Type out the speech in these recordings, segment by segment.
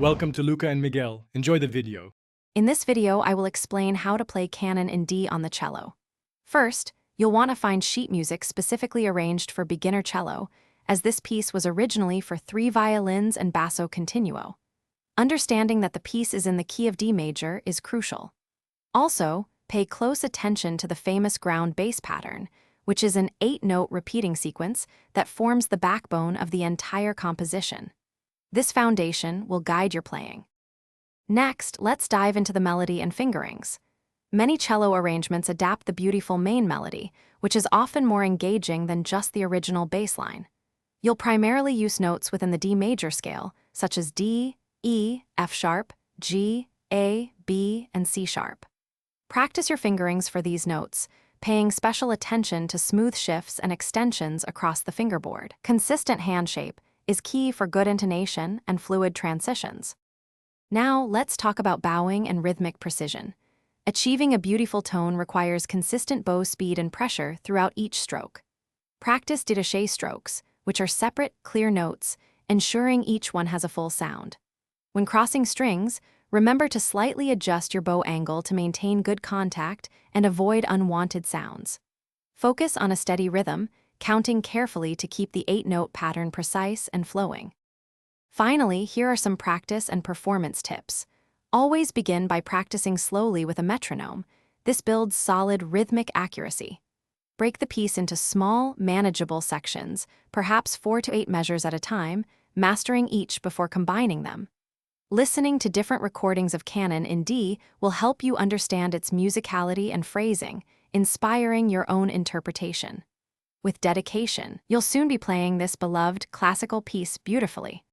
Welcome to Luca and Miguel. Enjoy the video. In this video, I will explain how to play Canon in D on the cello. First, you'll want to find sheet music specifically arranged for beginner cello, as this piece was originally for 3 violins and basso continuo. Understanding that the piece is in the key of D major is crucial. Also, pay close attention to the famous ground bass pattern, which is an 8-note repeating sequence that forms the backbone of the entire composition. This foundation will guide your playing. Next, let's dive into the melody and fingerings. Many cello arrangements adapt the beautiful main melody, which is often more engaging than just the original bass line. You'll primarily use notes within the D major scale, such as D, E, F sharp, G, A, B, and C sharp. Practice your fingerings for these notes, paying special attention to smooth shifts and extensions across the fingerboard. Consistent hand shape is key for good intonation and fluid transitions. Now, let's talk about bowing and rhythmic precision. Achieving a beautiful tone requires consistent bow speed and pressure throughout each stroke. Practice détaché strokes, which are separate, clear notes, ensuring each one has a full sound. When crossing strings, remember to slightly adjust your bow angle to maintain good contact and avoid unwanted sounds. Focus on a steady rhythm, counting carefully to keep the 8-note pattern precise and flowing. Finally, here are some practice and performance tips. Always begin by practicing slowly with a metronome. This builds solid rhythmic accuracy. Break the piece into small, manageable sections, perhaps 4 to 8 measures at a time, mastering each before combining them. Listening to different recordings of Canon in D will help you understand its musicality and phrasing, inspiring your own interpretation. With dedication, you'll soon be playing this beloved classical piece beautifully.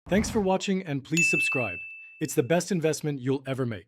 Thanks for watching and please subscribe. It's the best investment you'll ever make.